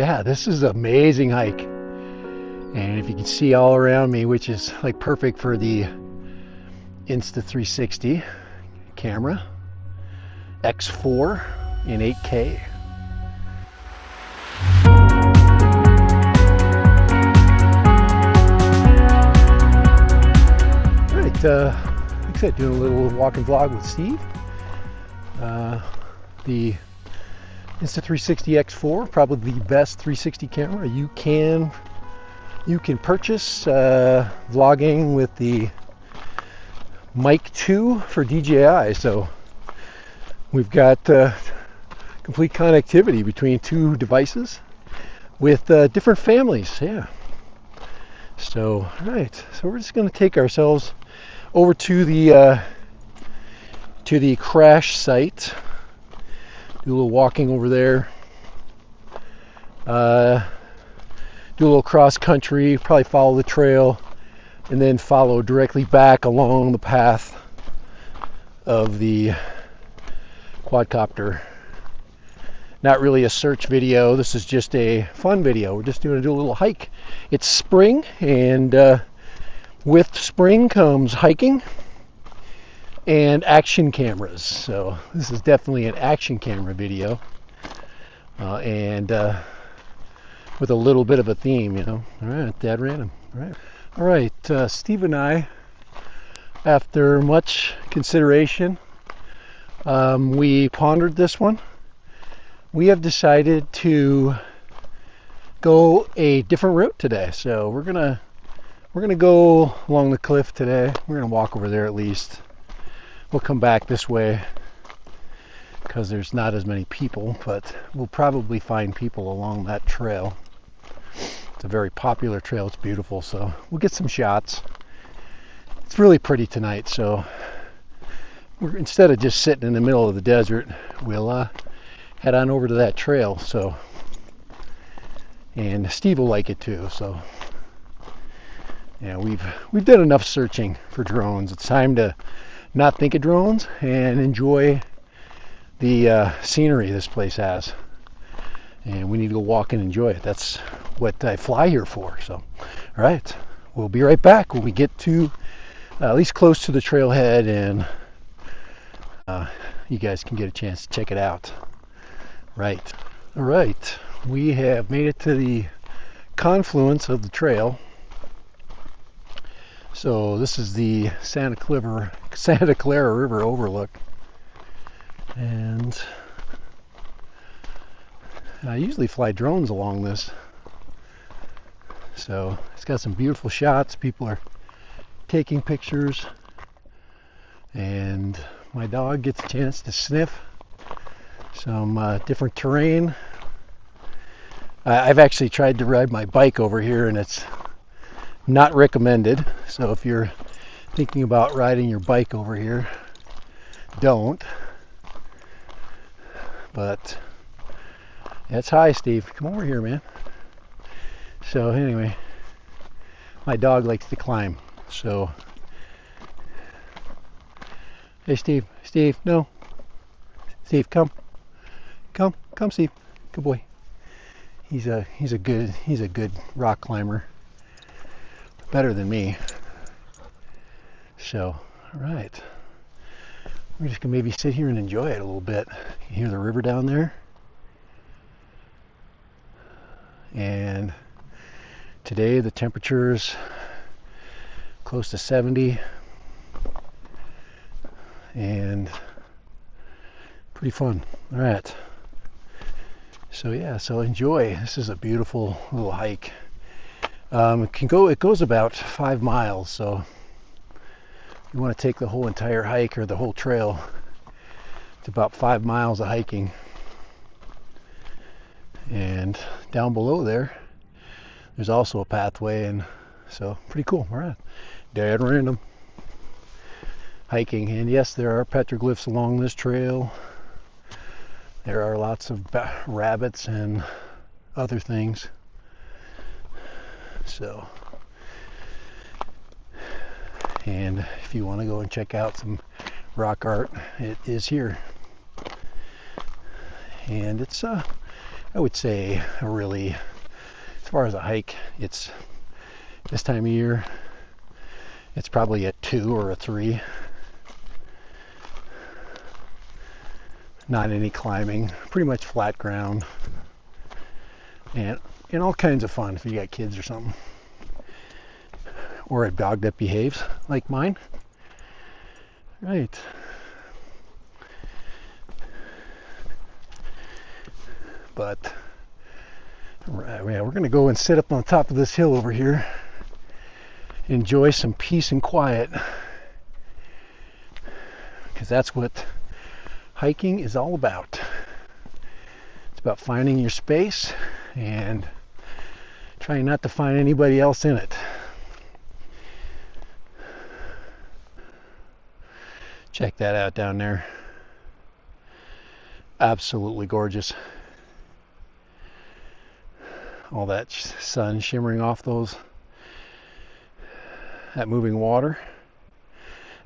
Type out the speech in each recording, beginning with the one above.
yeah, this is an amazing hike. And if you can see all around me, which is like perfect for the Insta360 camera, X4 in 8K. All right, like I said, doing a little walking vlog with Steve. The Insta360 X4, probably the best 360 camera you can purchase. Vlogging with the Mic 2 for DJI, so we've got complete connectivity between two devices with different families. Yeah. So, all right. So we're just going to take ourselves over to the crash site. Do a little walking over there. Do a little cross country. Probably follow the trail, and then follow directly back along the path of the quadcopter. Not really a search video. This is just a fun video. We're just going to do a little hike. It's spring, and with spring comes hiking and action cameras. So this is definitely an action camera video, and with a little bit of a theme, you know. All right, dead random. All right. Steve and I, after much consideration, we pondered this one. We have decided to go a different route today. So we're gonna go along the cliff today. We're gonna walk over there at least. We'll come back this way because there's not as many people, but we'll probably find people along that trail. It's a very popular trail. It's beautiful, so we'll get some shots. It's really pretty tonight, so instead of just sitting in the middle of the desert, we'll head on over to that trail. So, and Steve will like it too. So, yeah, we've done enough searching for drones. It's time to not think of drones and enjoy the scenery this place has. And we need to go walk and enjoy it. That's what I fly here for. So, all right, we'll be right back when we get to at least close to the trailhead, and you guys can get a chance to check it out. Right. All right. We have made it to the confluence of the trail. So this is the Santa Clara River overlook. And I usually fly drones along this. So it's got some beautiful shots. People are taking pictures. And my dog gets a chance to sniff some different terrain. I've actually tried to ride my bike over here, and it's not recommended. So if you're thinking about riding your bike over here, don't. But it's high, Steve. Come over here, man. So anyway, my dog likes to climb. So, hey, Steve. Steve, no. Steve, come, Steve. Good boy. He's a good rock climber. Better than me. So, all right. We're just gonna maybe sit here and enjoy it a little bit. You hear the river down there? And today the temperature's close to 70, and pretty fun. All right. So yeah, so enjoy. This is a beautiful little hike. It goes about 5 miles, so if you want to take the whole entire hike or the whole trail, it's about 5 miles of hiking. And down below there's also a pathway, and so pretty cool. All right, dead random hiking. And yes, there are petroglyphs along this trail. There are lots of rabbits and other things. So, and if you want to go and check out some rock art, it is here. And it's I would say a really, as far as a hike, it's this time of year, it's probably a 2 or a 3. Not any climbing, pretty much flat ground, and all kinds of fun if you got kids or something, or a dog that behaves like mine. Right. But yeah, we're going to go and sit up on top of this hill over here, enjoy some peace and quiet, because that's what hiking is all about. It's about finding your space and trying not to find anybody else in it. Check that out down there. Absolutely gorgeous. All that sun shimmering off that moving water.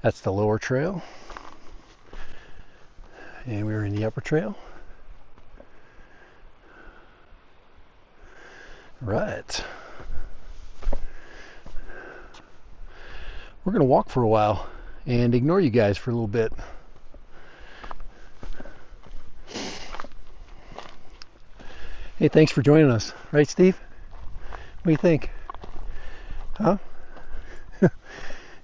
That's the lower trail. And we were in the upper trail. Right. We're going to walk for a while and ignore you guys for a little bit. Hey, thanks for joining us. Right, Steve? What do you think? Huh?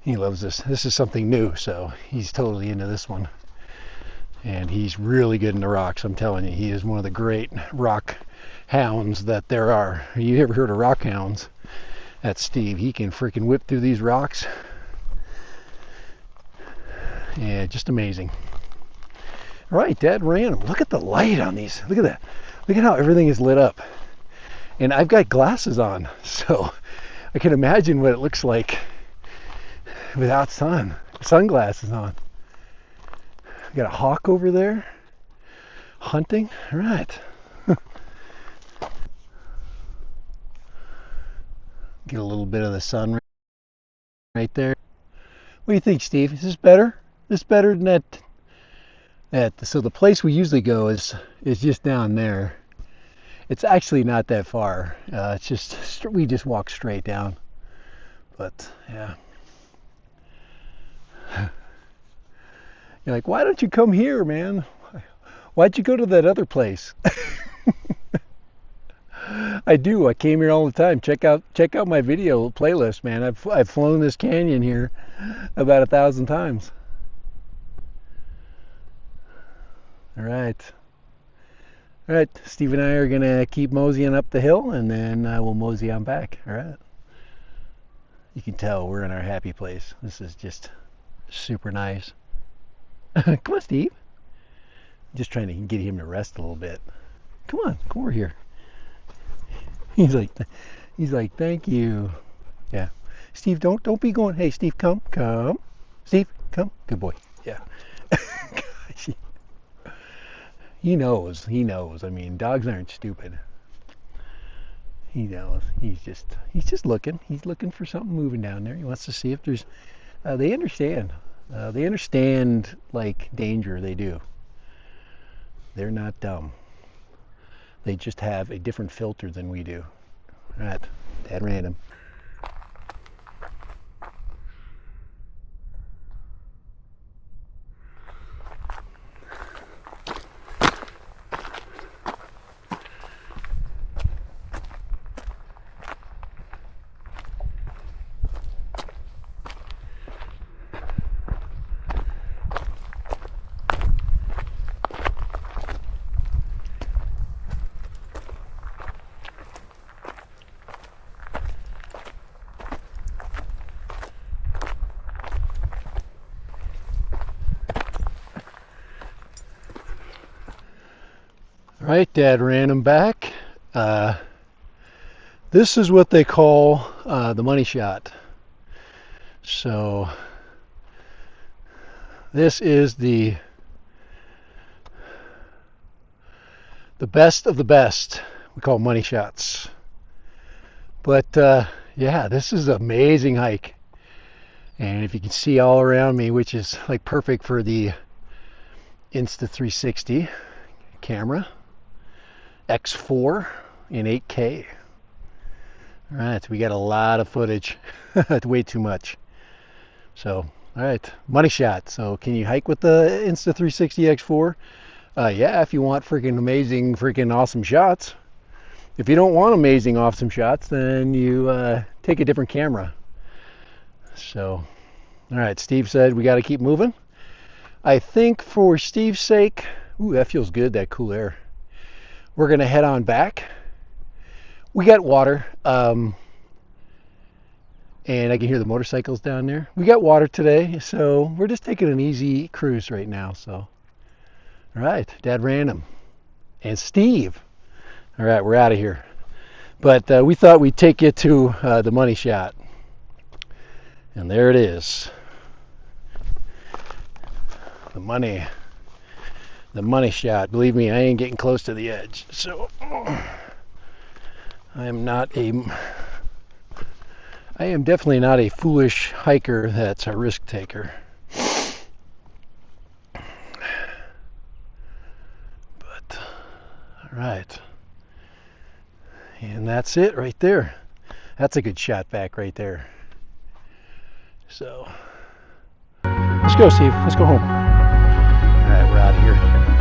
He loves this. This is something new, so he's totally into this one. And he's really good in the rocks, I'm telling you. He is one of the great rock hounds that there are. You ever heard of rock hounds? That's Steve. He can freaking whip through these rocks. Yeah, just amazing. All right, Dad random. Look at the light on these. Look at that. Look at how everything is lit up. And I've got glasses on, so I can imagine what it looks like without sunglasses on. Got a hawk over there hunting. All right. Get a little bit of the sun right there. What do you think, Steve? Is this better? This better than that? So the place we usually go is just down there. It's actually not that far. It's just we just walk straight down. But yeah. You're like, why don't you come here, man? Why'd you go to that other place? I do. I came here all the time. Check out my video playlist, man. I've flown this canyon here about 1,000 times. All right. All right. Steve and I are gonna keep moseying up the hill, and then we'll mosey on back. All right. You can tell we're in our happy place. This is just super nice. Come on, Steve. Just trying to get him to rest a little bit. Come over here. He's like, thank you. Yeah. Steve, don't be going. Hey, Steve, come. Steve, come. Good boy. Yeah. Gosh, he knows. I mean, dogs aren't stupid. He knows. He's just looking. He's looking for something moving down there. He wants to see if there's. They understand. They understand, like, danger. They do. They're not dumb. They just have a different filter than we do. All right, Dad random. Right, Dad ran him back. This is what they call the money shot. So this is the best of the best. We call money shots. But yeah, this is an amazing hike. And if you can see all around me, which is like perfect for the Insta360 camera, X4 in 8K. All right, we got a lot of footage. Way too much. So, all right, money shot. So, can you hike with the Insta360 X4? Yeah, if you want freaking amazing, freaking awesome shots. If you don't want amazing, awesome shots, then you take a different camera. So, all right, Steve said we got to keep moving. I think for Steve's sake, ooh, that feels good, that cool air. We're going to head on back. We got water, and I can hear the motorcycles down there. We got water today, so we're just taking an easy cruise right now. So, all right, Dad Random and Steve. All right, we're out of here. But we thought we'd take you to the money shot. And there it is. The money shot. Believe me, I ain't getting close to the edge. So I am definitely not a foolish hiker that's a risk taker. But all right. And that's it right there. That's a good shot back right there. So let's go, Steve. Let's go home. All right, we're out of here.